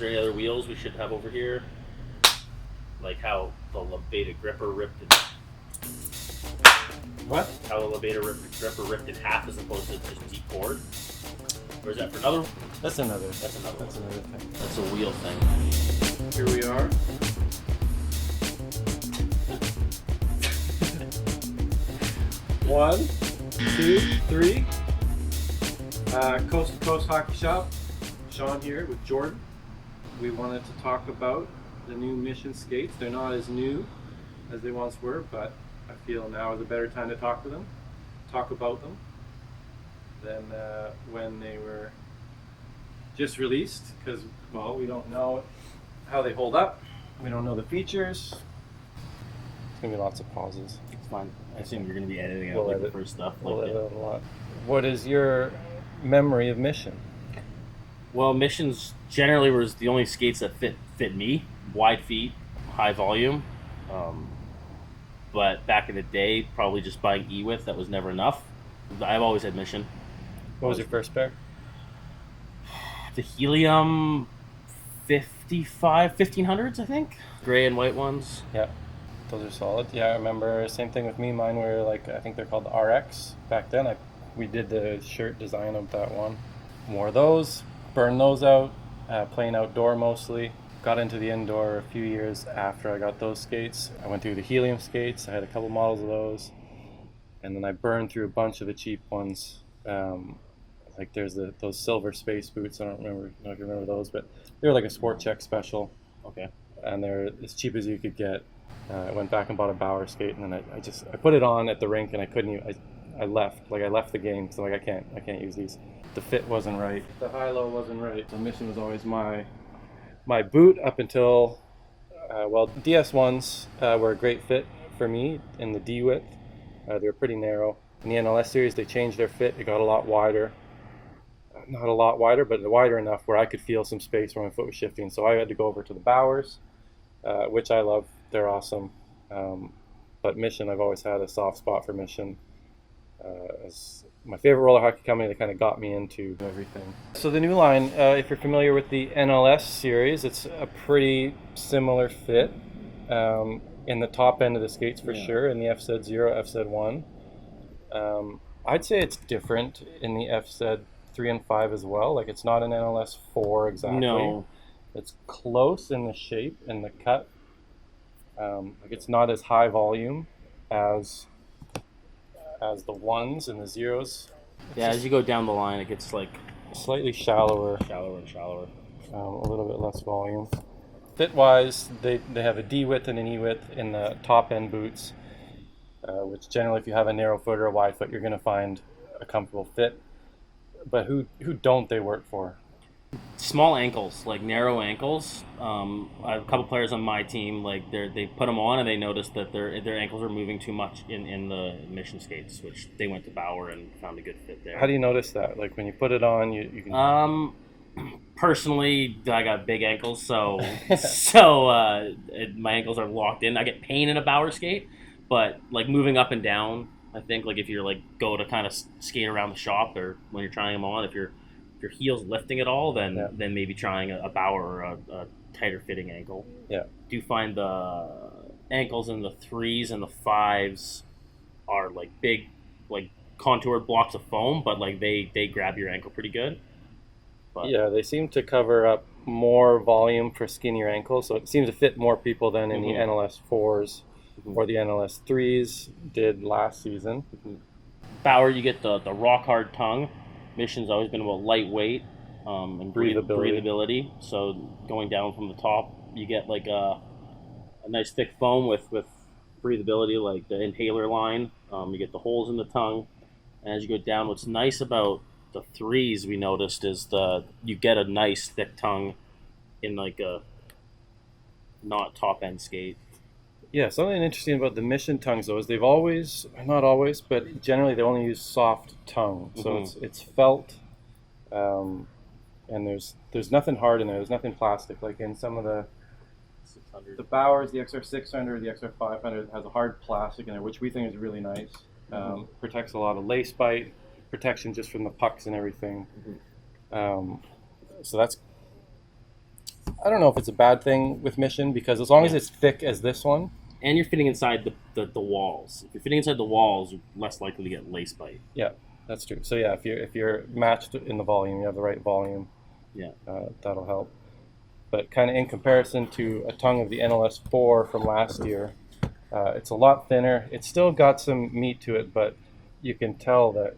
there any other wheels we should have over here? Like how the Lebeda gripper ripped it. What? How the Lebeda gripper ripped in half as opposed to just decord? Or is that for another? That's another. That's another thing. That's a wheel thing. Here we are. One, two, three. Coast to Coast Hockey Shop. Sean here with Jordan. We wanted to talk about the new Mission skates. They're not as new as they once were, but I feel now is a better time to talk about them than when they were just released, because, well, we don't know how they hold up. We don't know the features. It's going to be lots of pauses. It's fine. I assume you're going to be editing out We'll like edit. the first stuff. We'll Like edit a lot. What is your memory of Mission? Well, Missions generally was the only skates that fit me. Wide feet, high volume. But back in the day, probably just buying E-width, that was never enough. I've always had Mission. What was your first pair? The Helium 1500s, I think. Gray and white ones. Yeah, those are solid. Yeah, I remember, same thing with me. Mine were like, I think they're called the RX back then. We did the shirt design of that one. Wore those, burned those out, playing outdoor mostly. Got into the indoor a few years after I got those skates. I went through the Helium skates. I had a couple models of those. And then I burned through a bunch of the cheap ones. Like there's those silver space boots. I don't know if you remember those, but they were like a Sport Check special. Okay. And they're as cheap as you could get. I went back and bought a Bauer skate, and then I put it on at the rink, and I couldn't even, I left the game, so like I can't use these. The fit wasn't right. The high-low wasn't right. The Mission was always my boot up until, DS1s were a great fit for me in the D-width. They were pretty narrow. In the NLS series, they changed their fit. It got a lot wider. Not a lot wider, but wider enough where I could feel some space where my foot was shifting. So I had to go over to the Bauers, which I love. They're awesome. But Mission, I've always had a soft spot for Mission. As my favorite roller hockey company that kind of got me into everything. So the new line, if you're familiar with the NLS series, it's a pretty similar fit in the top end of the skates for sure, in the F-Zed 0, F-Zed 1. I'd say it's different in the F-Zed 3 and 5 as well. Like, it's not an NLS 4 exactly. No. It's close in the shape and the cut. Like, it's not as high volume as the ones and the zeros. Yeah, as you go down the line, it gets like slightly shallower. Shallower and shallower. A little bit less volume. Fit-wise, they have a D-width and an E-width in the top-end boots, which generally, if you have a narrow foot or a wide foot, you're going to find a comfortable fit. But who don't they work for? Small ankles, like narrow ankles. I have a couple players on my team, like they put them on and they noticed that their ankles are moving too much in the Mission skates, which they went to Bauer and found a good fit there. How do you notice that? Like when you put it on, you can... Personally, I got big ankles, so my ankles are locked in. I get pain in a Bauer skate, but like moving up and down, I think like if you're like go to kind of skate around the shop or when you're trying them on, if your heel's lifting at all, then maybe trying a Bauer or a tighter fitting ankle. Yeah. Do you find the ankles in the 3s and the 5s are like big, like contoured blocks of foam, but like they grab your ankle pretty good? But yeah, they seem to cover up more volume for skinnier ankles, so it seems to fit more people than in the NLS 4s or the NLS 3s did last season. Bauer, you get the rock hard tongue. Mission's always been about lightweight and breathability. So going down from the top, you get like a nice thick foam with breathability, like the Inhaler line. You get the holes in the tongue, and as you go down, what's nice about the 3s we noticed is you get a nice thick tongue in like a not top end skate. Yeah, something interesting about the Mission tongues though is they've always, not always, but generally they only use soft tongue. So it's felt, and there's nothing hard in there. There's nothing plastic. Like in some of the Bauers, the XR600, the XR500 has a hard plastic in there, which we think is really nice. Protects a lot of lace bite, protection just from the pucks and everything. So that's, I don't know if it's a bad thing with Mission, because as long as it's thick as this one, and you're fitting inside the walls. If you're fitting inside the walls, you're less likely to get lace bite. yeah, that's true. So yeah, if you're matched in the volume, you have the right volume. Yeah, that'll help. But kind of in comparison to a tongue of the NLS 4 from last year, it's a lot thinner. It's still got some meat to it, but you can tell that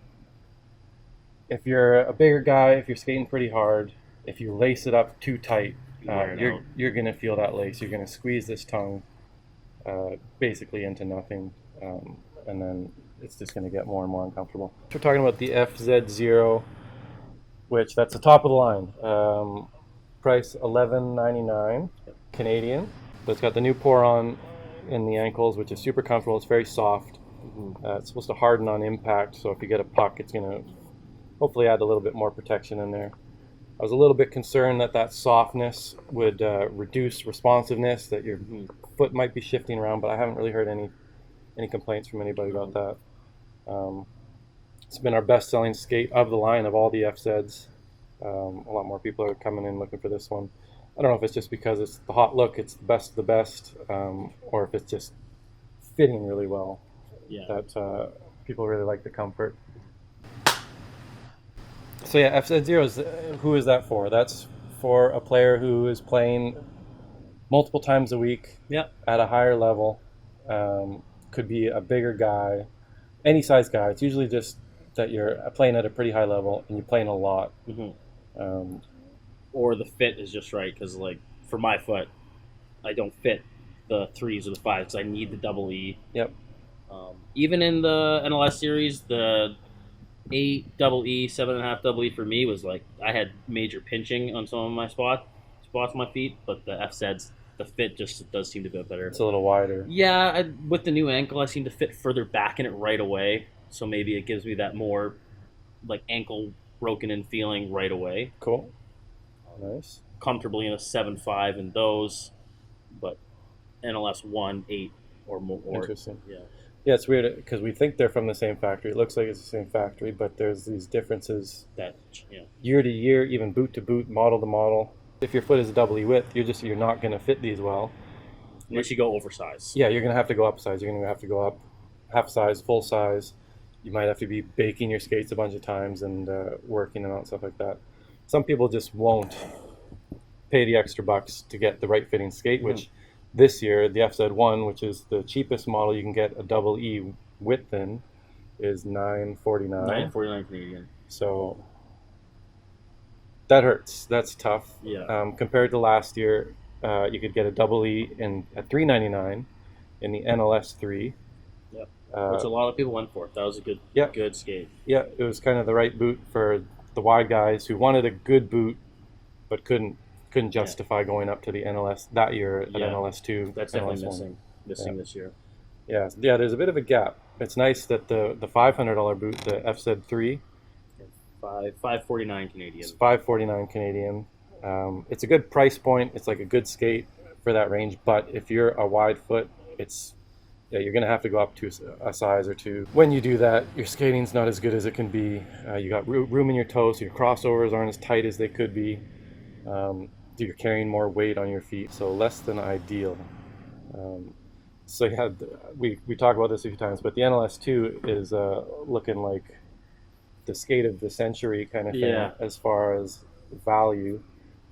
if you're a bigger guy, if you're skating pretty hard, if you lace it up too tight, you're going to feel that lace. You're going to squeeze this tongue basically into nothing, and then it's just going to get more and more uncomfortable. We're talking about the FZ Zero, which that's the top of the line. Price $11.99 Canadian. So it's got the new pour-on in the ankles, which is super comfortable. It's very soft. It's supposed to harden on impact, so if you get a puck, it's going to hopefully add a little bit more protection in there. I was a little bit concerned that softness would reduce responsiveness, that your foot might be shifting around, but I haven't really heard any complaints from anybody about that. It's been our best-selling skate of the line of all the F-Zeds. A lot more people are coming in looking for this one. I don't know if it's just because it's the hot look, it's the best of the best, or if it's just fitting really well. Yeah. That people really like the comfort. So yeah, FZ Zero, who is that for? That's for a player who is playing multiple times a week at a higher level. Could be a bigger guy, any size guy. It's usually just that you're playing at a pretty high level and you're playing a lot. Or the fit is just right, because like for my foot, I don't fit the 3s or the 5s because I need the double E. Yep. Even in the NLS series, the 8 double E, 7.5 double E for me was like I had major pinching on some of my spots on my feet, but the F-Zeds, the fit just does seem to be better. It's a little wider. Yeah, with the new ankle, I seem to fit further back in it right away, so maybe it gives me that more like ankle broken in feeling right away. Cool. Nice. Comfortably in a 7.5 in those, but NLS 1, 8 or more. Interesting. Yeah. Yeah, it's weird because we think they're from the same factory. It looks like it's the same factory, but there's these differences that year to year, even boot to boot, model to model. If your foot is a double E width, you're not going to fit these well. Unless you go oversize. Yeah, you're going to have to go up size. You're going to have to go up half size, full size. You might have to be baking your skates a bunch of times and working and all stuff like that. Some people just won't pay the extra bucks to get the right fitting skate, which this year, the FZ1, which is the cheapest model you can get a double E width in, is $9.49. $9.49 Canadian. So that hurts. That's tough. Yeah. Compared to last year, you could get a double E at $3.99 in the NLS 3. Yep. Which a lot of people went for. That was a good skate. Yeah, it was kind of the right boot for the wide guys who wanted a good boot but couldn't justify going up to the NLS that year at NLS 2. That's definitely missing this year. Yeah, there's a bit of a gap. It's nice that the $500 boot, the F-Zed 3, $5.49 Canadian. It's $5.49 Canadian. It's a good price point. It's like a good skate for that range. But if you're a wide foot, you're going to have to go up to a size or two. When you do that, your skating's not as good as it can be. You got room in your toes, so your crossovers aren't as tight as they could be. You're carrying more weight on your feet, so less than ideal. So yeah, we talked about this a few times, but the NLS 2 is looking like the skate of the century kind of thing as far as value,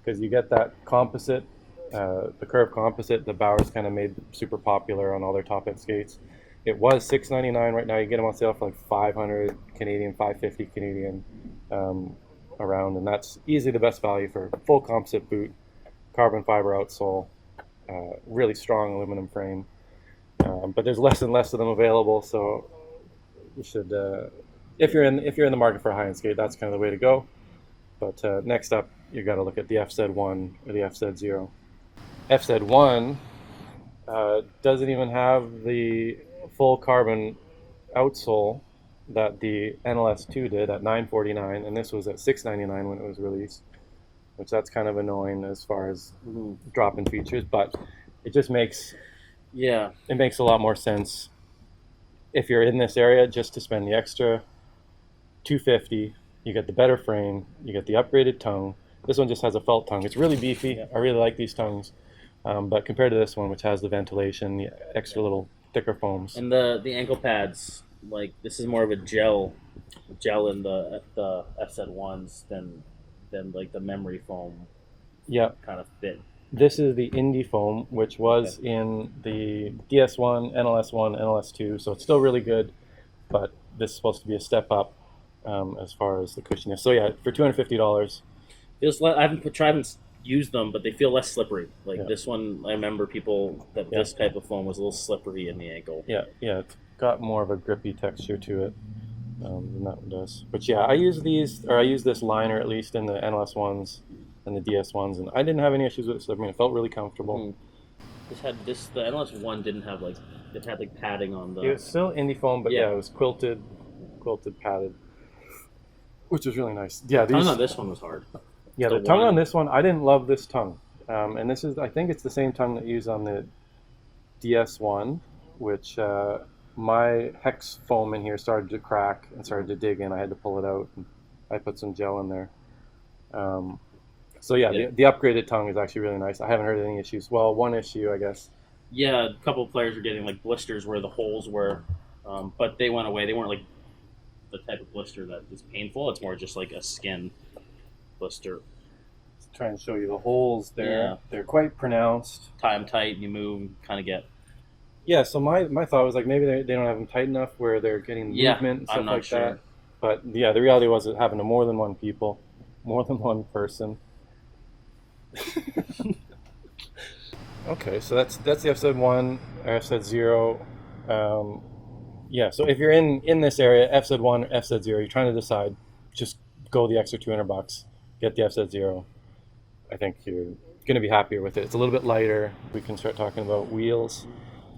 because you get that composite, the curved composite that Bauer's kind of made super popular on all their top end skates. It was $6.99. Right now you get them on sale for like $500 Canadian, $550 Canadian. Around, and that's easily the best value for a full composite boot, carbon fiber outsole, really strong aluminum frame. But there's less and less of them available, so you should, if you're in the market for a high-end skate, that's kind of the way to go. But next up, you got to look at the FZ1 or the FZ Zero. FZ1 doesn't even have the full carbon outsole that the NLS 2 did at $9.49, and this was at $6.99 when it was released, which that's kind of annoying as far as drop-in features, but it just makes a lot more sense if you're in this area just to spend the extra $250. You get the better frame, you get the upgraded tongue, This one just has a felt tongue. It's really beefy. I really like these tongues. But compared to this one, which has the ventilation, the extra little thicker foams. And the ankle pads, like this is more of a gel in the F-Zed ones than like the memory foam. Yeah, kind of fit. This is the Indie foam, which was in the DS1, NLS1, NLS2, so it's still really good, but this is supposed to be a step up as far as the cushioning. So yeah, for $250. I haven't used them, but they feel less slippery. Like this one, I remember this type of foam was a little slippery in the ankle. Yeah, it's got more of a grippy texture to it than that one does. But yeah, I use this liner at least in the NLS ones and the DS ones, and I didn't have any issues with it. So I mean, it felt really comfortable. The NLS one didn't have it had like padding on the. It was still Indie foam, but it was quilted padded, which was really nice. Yeah, the tongue on this one was hard. Yeah, the tongue on this one, I didn't love this tongue, and I think it's the same tongue that you use on the DS1, which my hex foam in here started to crack and started to dig in. I had to pull it out, and I put some gel in there. So the upgraded tongue is actually really nice. I haven't heard of any issues. Well, one issue, I guess. Yeah, a couple of players were getting like blisters where the holes were, but they went away. They weren't like the type of blister that is painful. It's more just like a skin blister. Let's try and show you the holes there. Yeah. They're quite pronounced. Tie them tight, you move, kind of get. Yeah, so my thought was like maybe they don't have them tight enough where they're getting movement and stuff like that. But yeah, the reality was it happened to more than one person. Okay, so that's the F-Zed 1, F-Zed 0. So if you're in this area, F-Zed 1, F-Zed 0, you're trying to decide, just go the extra $200, get the F-Zed 0. I think you're going to be happier with it. It's a little bit lighter. We can start talking about wheels.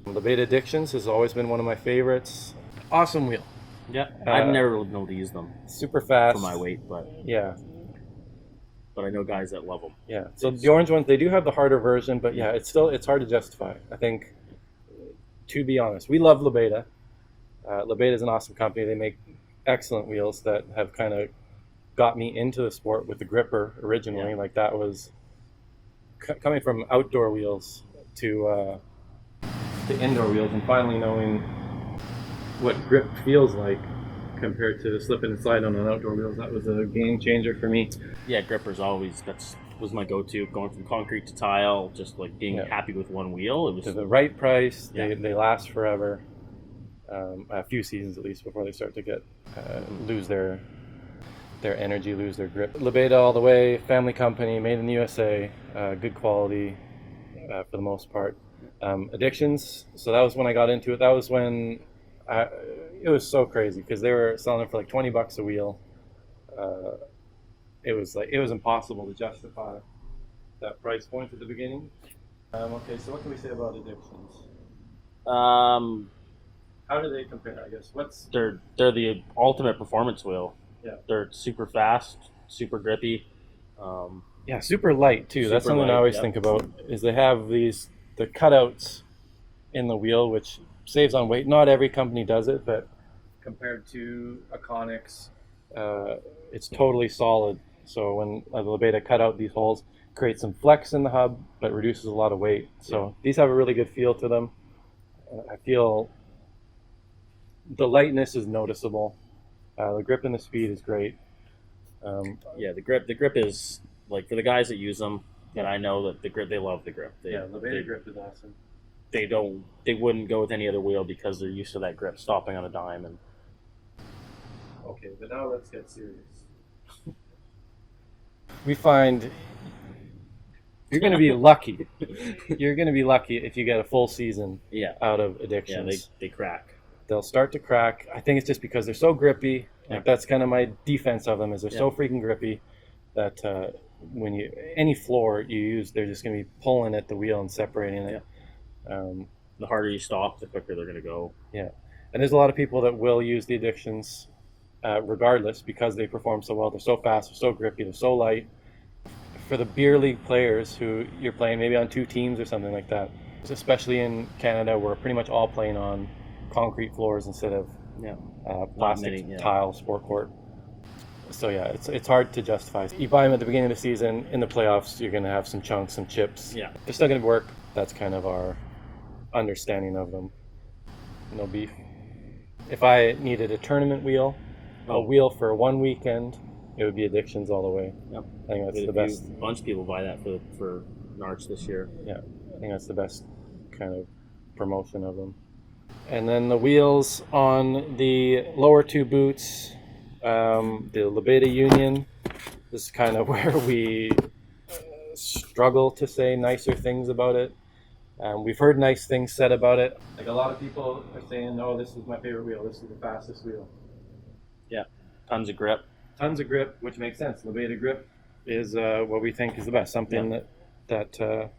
The Beta Addictions has always been one of my favorites. Awesome wheel. Yeah, I've never been able to use them. Super fast. For my weight, but... Yeah. But I know guys that love them. Yeah, so the orange ones, they do have the harder version, but yeah, it's hard to justify. I think, to be honest, we love LeBeta. LeBeta is an awesome company. They make excellent wheels that have kind of got me into the sport with the gripper originally. Like that was coming from outdoor wheels to indoor wheels, and finally knowing what grip feels like compared to slipping and sliding on outdoor wheels. That was a game changer for me. Yeah, grippers was my go-to, going from concrete to tile, just like being happy with one wheel. It was to the right price. They last forever, a few seasons at least before they start to get lose their energy, lose their grip. LeBeta all the way, family company, made in the USA, good quality for the most part. Addictions, so that was when I got into it. That was when it was so crazy because they were selling it for like $20 a wheel. It was impossible to justify that price point at the beginning. Okay, so what can we say about Addictions? How do they compare? I guess they're the ultimate performance wheel. Yeah, they're super fast, super grippy. Super light too. That's something I always think about. Is they have the cutouts in the wheel, which saves on weight. Not every company does it, but compared to Iconics, it's totally solid. So when LeBeta cut out these holes, creates some flex in the hub, but reduces a lot of weight. So these have a really good feel to them. I feel the lightness is noticeable. The grip and the speed is great. The grip is like for the guys that use them. And I know that the grip, they love the grip. LeBeta grip is awesome. They wouldn't go with any other wheel because they're used to that grip stopping on a dime. And okay, but now let's get serious. We find you're going to be lucky. You're going to be lucky if you get a full season out of Addictions. Yeah, they crack. They'll start to crack. I think it's just because they're so grippy. Like that's kind of my defense of them is they're so freaking grippy that when any floor you use, they're just going to be pulling at the wheel and separating it. The harder you stop, the quicker they're going to go. Yeah, and there's a lot of people that will use the Addictions regardless because they perform so well. They're so fast, they're so grippy, they're so light. For the beer league players who you're playing maybe on two teams or something like that, especially in Canada, we're pretty much all playing on concrete floors instead of plastic tile sport court. So yeah, it's hard to justify. You buy them at the beginning of the season, in the playoffs, you're going to have some chunks, some chips. Yeah. They're still going to work. That's kind of our understanding of them. No beef. If I needed a tournament wheel, a wheel for one weekend, it would be Addictions all the way. Yep. I think that's the best. A bunch of people buy that for Narch this year. Yeah, I think that's the best kind of promotion of them. And then the wheels on the lower two boots, the Lebeda Union. This is kind of where we struggle to say nicer things about it. We've heard nice things said about it. Like a lot of people are saying, "Oh, this is my favorite wheel. This is the fastest wheel." Yeah, tons of grip. Tons of grip, which makes sense. Lebeda grip is what we think is the best. Something that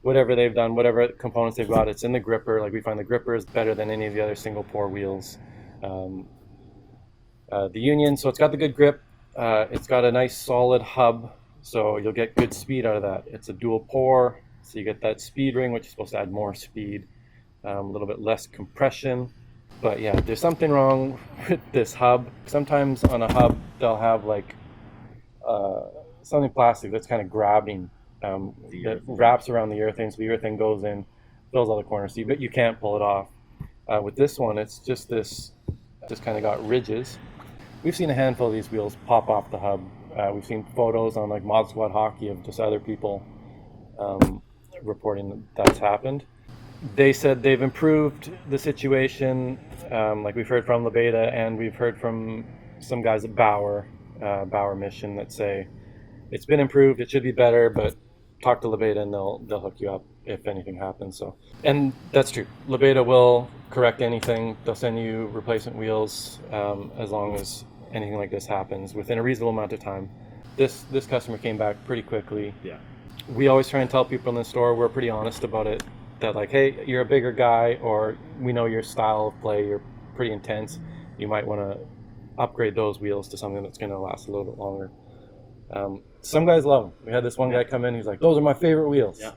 whatever they've done, whatever components they've got, it's in the gripper. Like we find the gripper is better than any of the other single pour wheels. The Union, so it's got the good grip. It's got a nice solid hub, so you'll get good speed out of that. It's a dual pour, so you get that speed ring, which is supposed to add more speed, a little bit less compression. But yeah, there's something wrong with this hub. Sometimes on a hub, they'll have like something plastic that's kind of grabbing, that wraps around the urethane, so the urethane goes in, fills all the corners, but you can't pull it off. With this one, it's just kind of got ridges. We've seen a handful of these wheels pop off the hub. We've seen photos on like Mod Squad Hockey of just other people reporting that's happened. They said they've improved the situation, like we've heard from Lebeda, and we've heard from some guys at Bauer Mission that say it's been improved, it should be better, but talk to Lebeda and they'll hook you up if anything happens. So, and that's true. Lebeda will correct anything. They'll send you replacement wheels as long as anything like this happens within a reasonable amount of time. This customer came back pretty quickly. Yeah. We always try and tell people in the store, we're pretty honest about it, that like, hey, you're a bigger guy, or we know your style of play, you're pretty intense, you might want to upgrade those wheels to something that's going to last a little bit longer. Some guys love them. We had this one guy come in, he's like, those are my favorite wheels. Yeah.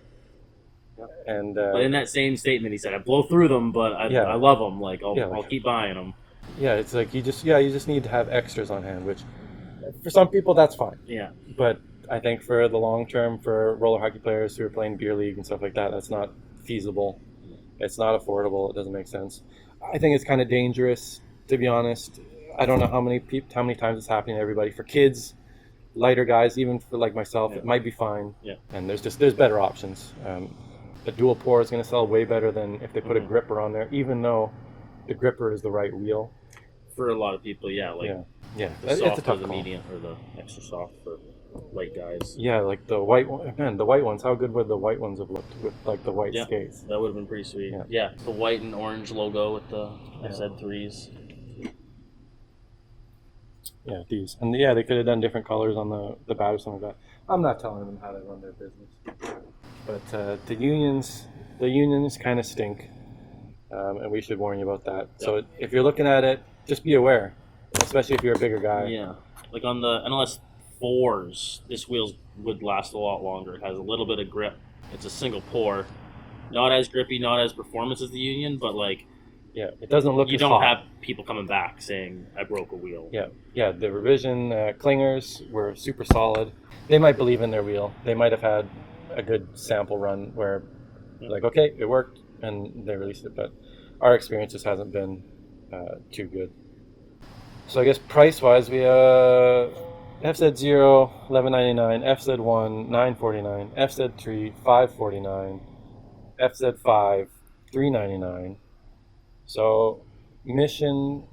And but in that same statement, he said, "I blow through them, but I love them. Like I'll keep buying them." Yeah, it's like you just need to have extras on hand, which for some people that's fine. Yeah. But I think for the long term, for roller hockey players who are playing beer league and stuff like that, that's not feasible. It's not affordable. It doesn't make sense. I think it's kind of dangerous, to be honest. I don't know how many times it's happening to everybody. For kids, lighter guys, even for like myself, it might be fine. Yeah. And there's better options. A dual pour is going to sell way better than if they put a gripper on there, even though the gripper is the right wheel. For a lot of people, yeah. Yeah. The soft it's a tough or the call. medium or the extra soft for light guys. Yeah, like the white one. Man, the white ones. How good would the white ones have looked with like the white skates? That would have been pretty sweet. Yeah. The white and orange logo with the F-Zed 3s. Yeah, these. And they could have done different colors on the bat or something like that. I'm not telling them how to run their business. But the unions kind of stink, and we should warn you about that. Yep. So if you're looking at it, just be aware, especially if you're a bigger guy. Yeah, like on the NLS 4s, this wheel would last a lot longer. It has a little bit of grip. It's a single pour, not as grippy, not as performance as the Union, but like, it doesn't look. You don't have people coming back saying I broke a wheel. Yeah. The revision clingers were super solid. They might believe in their wheel. They might have had a good sample run where like, okay, it worked, and they released it, but our experience just hasn't been too good. So I guess price wise, we F-Zed 0 $11.99, F-Zed 1 $9.49, F-Zed 3 $5.49, F-Zed 5 $3.99. So Mission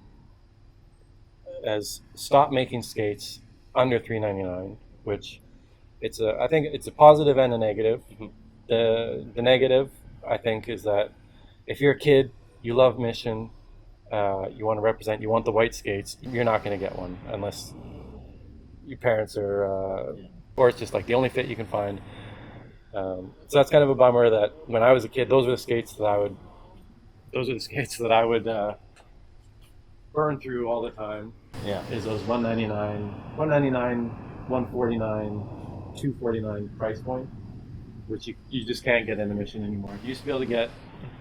has stopped making skates under $3.99, which I think it's a positive and a negative. Mm-hmm. The negative, I think, is that if you're a kid, you love Mission, you want to represent, you want the white skates, you're not going to get one unless your parents are, or it's just like the only fit you can find. So that's kind of a bummer that when I was a kid, those were the skates that I would burn through all the time. Yeah. Is those $199, $149, $249 price point, which you just can't get in the Mission anymore. You used to be able to get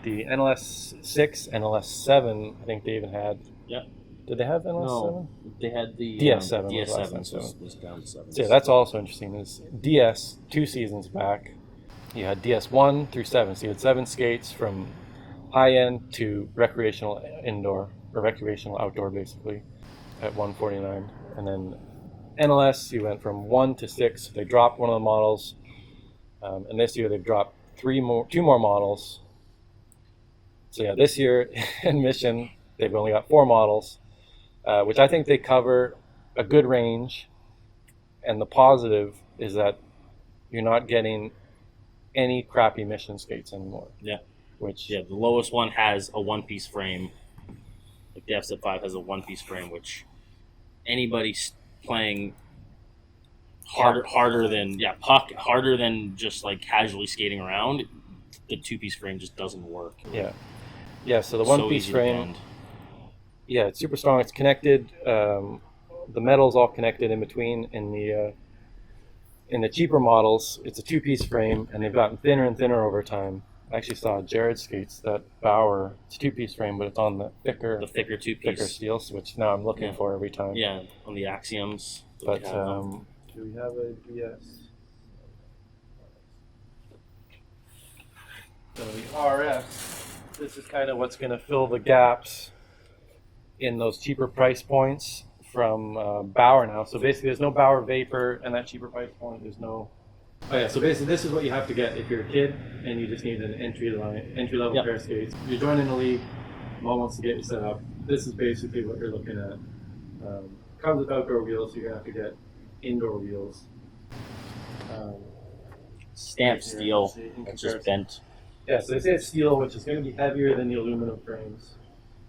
the NLS 6, NLS 7, I think they even had. Yeah. Did they have NLS No, they had the DS7 was last DS7 time, so. was down to 7. So yeah, that's also interesting. Is DS 2 seasons back, you had DS1 through 7. So you had 7 skates from high end to recreational indoor or recreational outdoor, basically, at 149. And then NLS, you went from 1 to 6. They dropped one of the models, and this year they've dropped 2 more models. So yeah, this year in Mission they've only got 4 models, which I think they cover a good range. And the positive is that you're not getting any crappy Mission skates anymore. Yeah. The lowest one has a one-piece frame. Like the F-Zed 5 has a one-piece frame, which anybody playing harder than just like casually skating around, the 2-piece frame just doesn't work. Yeah. So the one-piece frame, it's super strong. It's connected. The metal's all connected in between. In the cheaper models, it's a 2-piece frame, and they've gotten thinner and thinner over time. I actually saw Jared skates that Bauer. It's a 2-piece frame, but it's on the thicker 2-piece steels, which now I'm looking for every time. Yeah, on the Axioms. But do we have a DS? So the RS, this is kind of what's going to fill the gaps in those cheaper price points from Bauer now. So basically there's no Bauer Vapor and that cheaper price point. There's no... Oh yeah, so basically this is what you have to get if you're a kid and you just need an entry level pair of skates. You're joining the league, mom wants to get you set up. This is basically what you're looking at. Comes with outdoor wheels, so you're going to have to get indoor wheels. Stamped steel, it's just bent. Yeah, so they say it's steel, which is going to be heavier than the aluminum frames.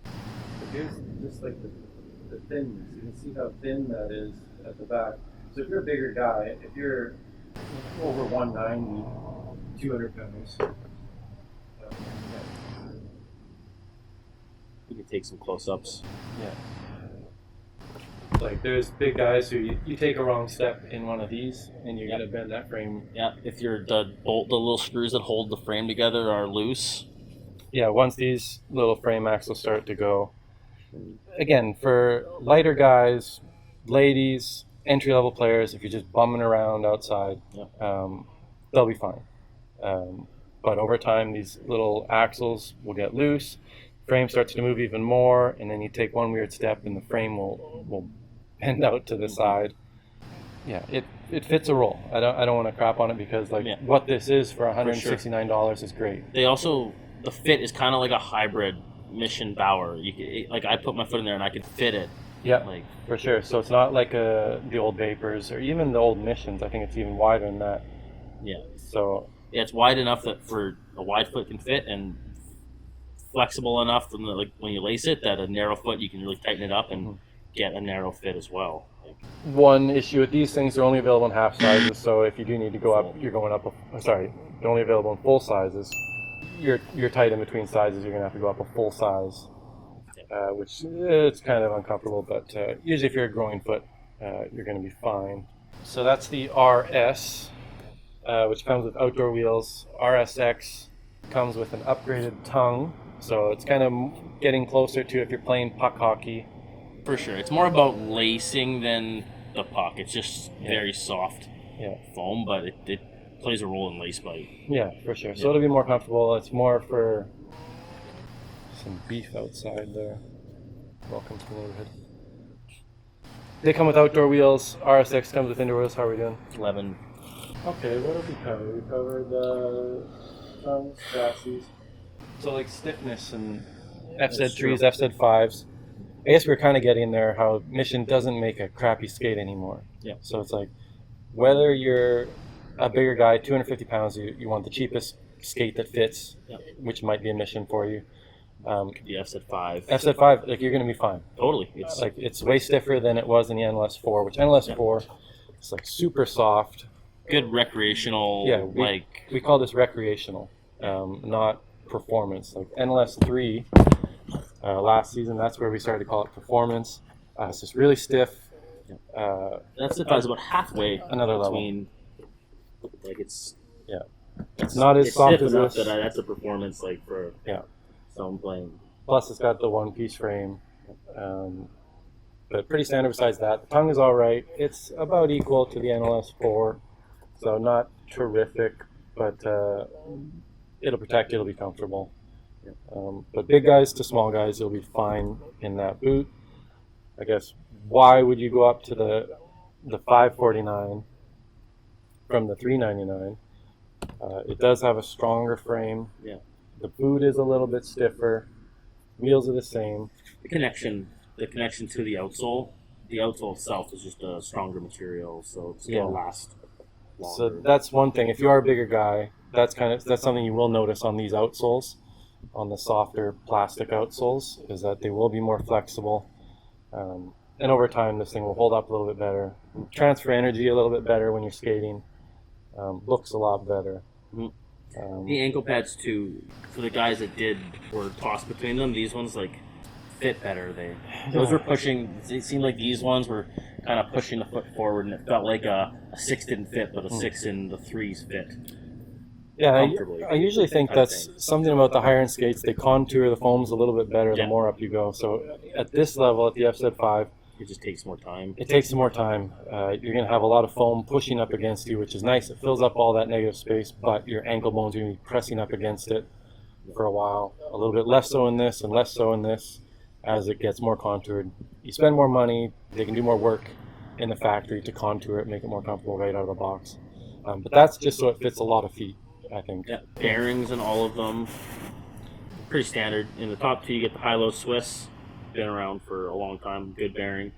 But here's just like the thinness. You can see how thin that is at the back. So if you're a bigger guy, if you're over 190, 200 pounds. You can take some close-ups. Yeah. Like there's big guys who you take a wrong step in one of these and you're gonna bend that frame. Yeah, if the little screws that hold the frame together are loose. Yeah, once these little frame axles start to go. Again, for lighter guys, ladies, entry-level players, if you're just bumming around outside, they'll be fine. But over time, these little axles will get loose, frame starts to move even more, and then you take one weird step and the frame will bend out to the side. Yeah, it fits a roll. I don't want to crap on it because what this is for $169 is great. They also, the fit is kind of like a hybrid Mission Bauer. I put my foot in there and I could fit it. Yeah, for sure. So it's not like the old Vapors or even the old Missions. I think it's even wider than that. Yeah. So it's wide enough that for a wide foot can fit, and flexible enough from when you lace it that a narrow foot you can really tighten it up and get a narrow fit as well. One issue with these things, they're only available in half sizes. So if you do need to go up, you're going up. They're only available in full sizes. You're tight in between sizes. You're gonna have to go up a full size. Which it's kind of uncomfortable, but usually if you're a growing foot, you're going to be fine. So that's the RS, which comes with outdoor wheels. RSX comes with an upgraded tongue, so it's kind of getting closer to if you're playing puck hockey. For sure. It's more about lacing than the puck. It's just very soft foam, but it plays a role in lace bite. Yeah, for sure. So it'll be more comfortable. It's more for... some beef outside there. Welcome to the neighborhood. They come with outdoor wheels. RSX comes with indoor wheels. How are we doing? 11. Okay, what have we covered? We covered the tongues, chassis. So like stiffness and F-Zed 3s, F-Zed 5s. I guess we're kind of getting there how Mission doesn't make a crappy skate anymore. Yeah. So it's like whether you're a bigger guy, 250 pounds, you want the cheapest skate that fits, which might be a Mission for you. The F-Zed 5. F-Zed 5, you're going to be fine. Totally. It's way stiffer than it was in the NLS 4, which NLS 4 is super soft. Good recreational. Yeah, we call this recreational, not performance. Like NLS 3, last season, that's where we started to call it performance. It's just really stiff. F-Zed 5 is about halfway another between. Level. It's not as soft as this. That's a performance for. Yeah. So I'm playing. Plus, it's got the one-piece frame. but pretty standard besides that. The tongue is all right. It's about equal to the NLS 4, so not terrific, but it'll protect you, it'll be comfortable. But big guys to small guys, you'll be fine in that boot. I guess, why would you go up to the $549 from the $399? It does have a stronger frame. Yeah. The boot is a little bit stiffer. Wheels are the same. The connection to the outsole itself is just a stronger material, so it's gonna last longer. So that's one thing. If you are a bigger guy, that's something you will notice on these outsoles, on the softer plastic outsoles, is that they will be more flexible. And over time, this thing will hold up a little bit better. Transfer energy a little bit better when you're skating. Looks a lot better. The ankle pads too, for the guys that were tossed between them, these ones like fit better. Those were pushing. It seemed like these ones were kind of pushing the foot forward, and it felt like a 6 didn't fit, but a 6 in the 3s fit. Yeah, I usually think that's something about the higher end skates. They contour the foams a little bit better the more up you go. So at this level, at the F-Zed 5, it just takes more time. It takes more time. You're going to have a lot of foam pushing up against you, which is nice. It fills up all that negative space, but your ankle bones are going to be pressing up against it for a while. A little bit less so in this and less so in this as it gets more contoured. You spend more money, they can do more work in the factory to contour it, make it more comfortable right out of the box. But that's just so it fits a lot of feet, I think. Yeah, bearings in all of them, pretty standard. In the top two, you get the high-low Swiss. Been around for a long time. Good bearing.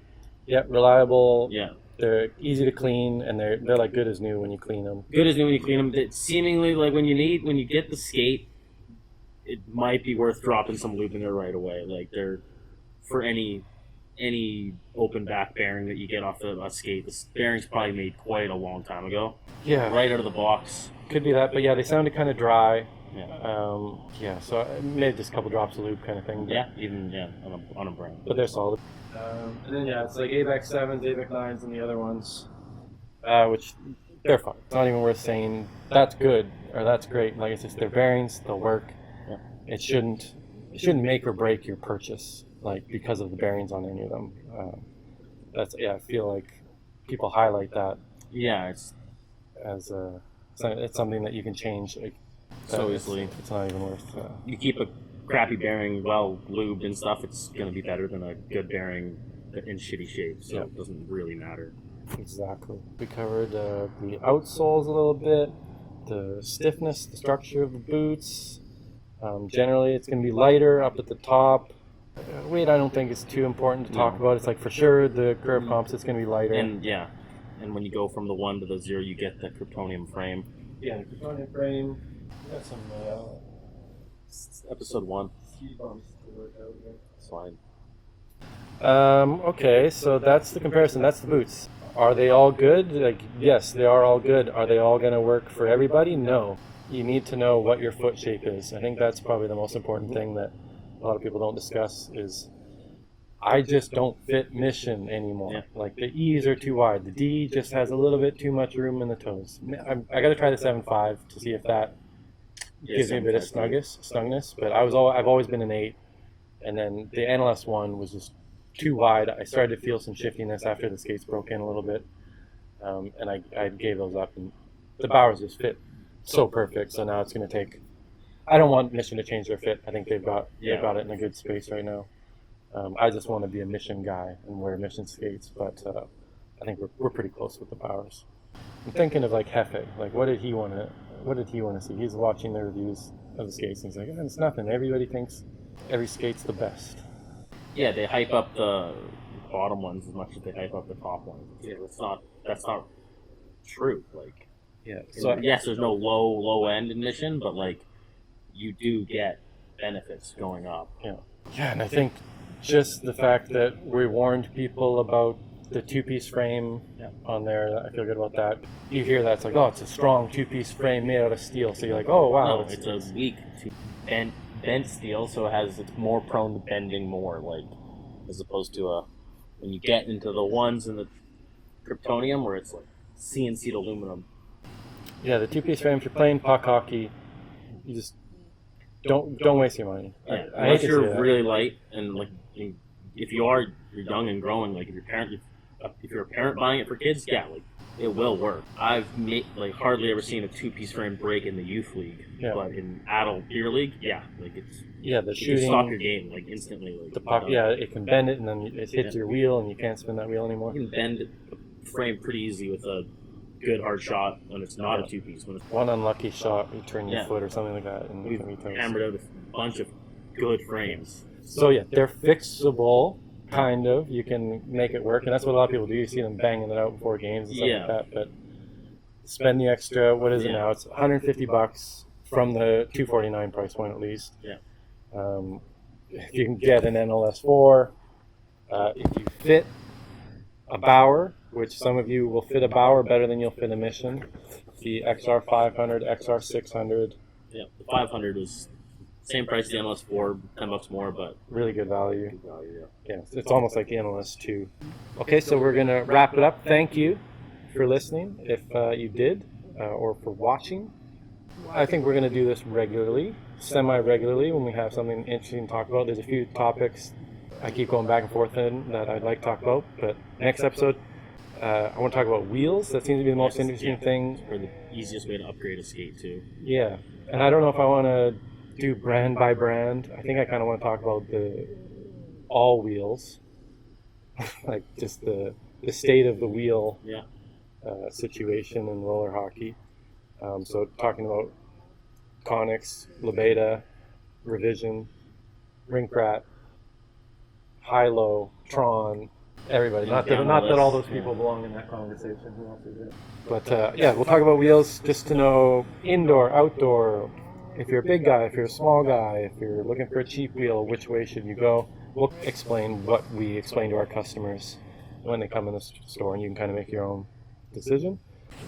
Yeah, reliable. Yeah, they're easy to clean, and they're like good as new when you clean them. Good as new when you clean them. It's seemingly like when you get the skate, it might be worth dropping some lube in there right away. Like they're for any open back bearing that you get off a skate. The bearing's probably made quite a long time ago. Yeah, right out of the box. Could be that, but yeah, they sounded kind of dry. Yeah. So maybe just a couple drops of lube kind of thing. But, on a brand. But they're solid. And then it's like AVAC 7s, AVAC 9s, and the other ones, which they're fine. It's not even worth saying that's good or that's great. Like it's just their bearings, they'll work. Yeah. It shouldn't make or break your purchase, like because of the bearings on any of them. I feel like people highlight that. Yeah, it's something that you can change. Like, so easily. It's not even worth. You keep a crappy bearing well lubed and stuff, it's going to be better than a good bearing in shitty shape. So it doesn't really matter. Exactly. We covered the outsoles a little bit, the stiffness, the structure of the boots. Generally, it's going to be lighter up at the top. Weight, I don't think is too important to talk about. It's like for sure the curve composite's going to be lighter. And when you go from the 1 to the 0, you get the Kryptonium frame. Yeah, the Kryptonium frame. Got some episode 1. Ski bumps to work out here. It's fine. Okay, so that's the comparison. That's the boots. Are they all good? Like, yes, they are all good. Are they all going to work for everybody? No. You need to know what your foot shape is. I think that's probably the most important thing that a lot of people don't discuss is I just don't fit Mission anymore. Yeah. Like the E's are too wide. The D just has a little bit too much room in the toes. I got to try the 7.5 to see if that gives me a bit of snugness. But I've always been an 8, and then the NLS 1 was just too wide. I started to feel some shiftiness after the skates broke in a little bit, and I gave those up. And the Bowers just fit so perfect. So now it's going to take. I don't want Mission to change their fit. I think they've got it in a good space right now. I just want to be a Mission guy and wear Mission skates, but I think we're pretty close with the Bowers. I'm thinking of like Hefe. Like, what did he want to see? He's watching the reviews of the skates, and he's like, it's nothing. Everybody thinks every skate's the best. Yeah, they hype up the bottom ones as much as they hype up the top ones. Yeah, that's not true. Like, so yes, there's no low end in Mission, but like, you do get benefits going up. Yeah, and I think just the fact that we warned people about the 2-piece frame on there, I feel good about that. You hear that, it's like, it's a strong 2-piece frame made out of steel. So you're like, oh, wow. No, it's a weak bent steel, so it's more prone to bending more, like, as opposed to when you get into the ones in the Kryptonium where it's like CNC'd aluminum. Yeah, the 2-piece frame, if you're playing puck hockey, you just don't waste your money. Yeah, unless you're really light and like you if you're young and growing, like if you're a parent buying it for kids, yeah, like it will work. I've hardly ever seen a 2-piece frame break in the youth league, but in adult beer league, yeah, like the shooting, can stop your game like instantly. Like the puck, it can bend it and then it hits your wheel and you can't spin that wheel anymore. You can bend the frame pretty easy with a good hard shot when it's not a 2-piece. When it's one unlucky shot, you turn your foot or something like that, and we've hammered out a bunch of good frames. So yeah, they're fixable. Kind of, you can make it work, and that's what a lot of people do. You see them banging it out before games and stuff like that. But spend the extra. What is it now? It's $150 from the $249 price point at least. Yeah. If you can get an NLS4, if you fit a Bauer, which some of you will fit a Bauer better than you'll fit a Mission, the XR500, XR600. Yeah, the 500 is same price as the NLS4, $10 more, but really good value. Yeah, it's almost like the NLS2. Okay, so we're gonna wrap it up. Thank you for listening, if you did, or for watching. I think we're gonna do this regularly, semi-regularly, when we have something interesting to talk about. There's a few topics I keep going back and forth in that I'd like to talk about, but next episode, I want to talk about wheels. That seems to be the most interesting thing. Or the easiest way to upgrade a skate too. Yeah, and I don't know if I want to do brand by brand. I think I kind of want to talk about all wheels, like just the state of the wheel situation in roller hockey. So talking about Conics, Lebeda, Revision, Ringkrat, High-Low, Tron, everybody. Not that all those people belong in that conversation. Who else is it? But we'll talk about wheels just to know indoor, outdoor. If you're a big guy, if you're a small guy, if you're looking for a cheap wheel, which way should you go? We'll explain what we explain to our customers when they come in the store, and you can kind of make your own decision.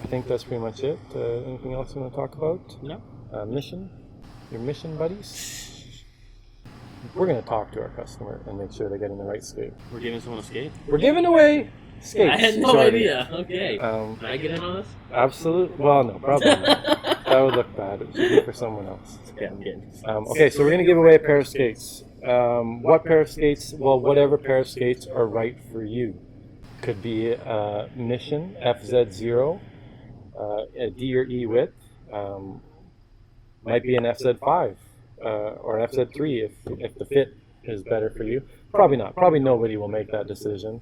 I think that's pretty much it. Anything else you want to talk about? No. Mission? Your mission buddies? We're going to talk to our customer and make sure they're getting the right skate. We're giving someone a skate? We're giving away skates. I had no idea. Okay. Can I get in on this? Absolutely. Well, no, probably not. That would look bad. It should be for someone else. Okay, I'm kidding. Okay, so we're going to give away a pair of skates. What pair of skates? Well, whatever pair of skates are right for you. Could be a Mission FZ 0, a D or E width. Might be an FZ 5 or an FZ 3 if the fit is better for you. Probably not. Probably nobody will make that decision.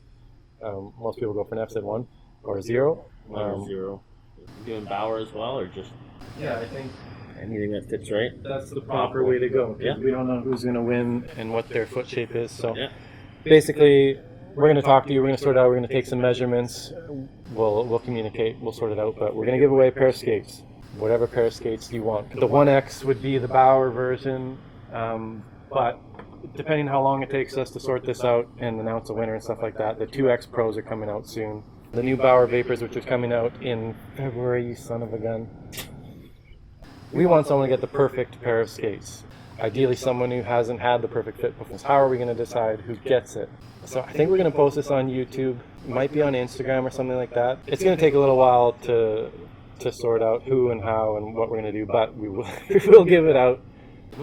Most people go for an FZ 1 or a 0. 1 or 0. Doing Bauer as well, or just? Yeah, I think anything that fits right. That's the proper way to go. Yeah. We don't know who's going to win and what their foot shape is. So basically, we're going to talk to you. We're going to sort it out. We're going to take some measurements. We'll communicate. We'll sort it out. But we're going to give away a pair of skates, whatever pair of skates you want. The 1X would be the Bauer version, but depending on how long it takes us to sort this out and announce a winner and stuff like that, the 2X Pros are coming out soon. The new Bauer Vapors, which are coming out in February, you son of a gun. We want someone to get the perfect pair of skates. Ideally, someone who hasn't had the perfect fit before. How are we going to decide who gets it? So I think we're going to post this on YouTube. It might be on Instagram or something like that. It's going to take a little while to sort out who and how and what we're going to do, but we will give it out.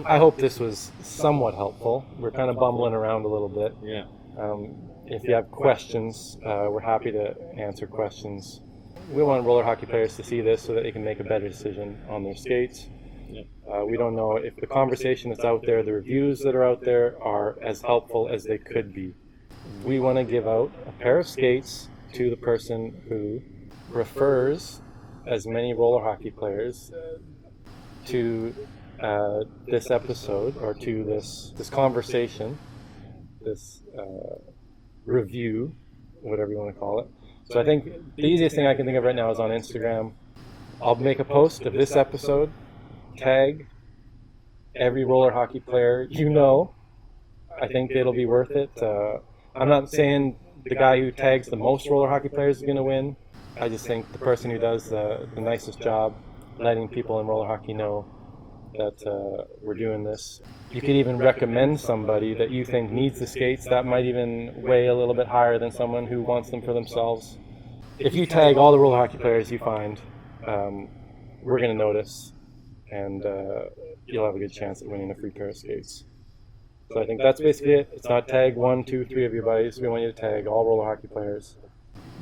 I hope this was somewhat helpful. We're kind of bumbling around a little bit. Yeah. If you have questions, we're happy to answer questions. We want roller hockey players to see this so that they can make a better decision on their skates. Yep. We don't know if the conversation that's out there, the reviews that are out there, are as helpful as they could be. We want to give out a pair of skates to the person who refers as many roller hockey players to this episode, or to this conversation, this review, whatever you want to call it. So I think the easiest thing I can think of right now is on Instagram. I'll make a post of this episode, tag every roller hockey player you know. I think it'll be worth it. I'm not saying the guy who tags the most roller hockey players is going to win. I just think the person who does the nicest job letting people in roller hockey know that we're doing this. You could even recommend somebody that you think needs the skates. That might even weigh a little bit higher than someone who wants them for themselves. If you tag all the roller hockey players you find, we're going to notice, and you'll have a good chance at winning a free pair of skates. So I think that's basically it. It's not tag 1, 2, 3 of your buddies. We want you to tag all roller hockey players.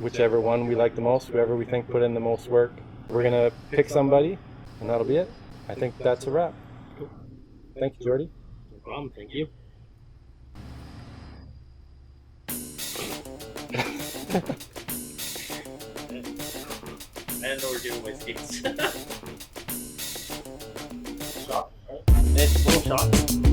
Whichever one we like the most, whoever we think put in the most work, we're going to pick somebody, and that'll be it. I think that's a wrap. Cool. Thank you, Jordy. No problem. Thank you. I didn't know we were doing my skates. Shot. Right? Little shot.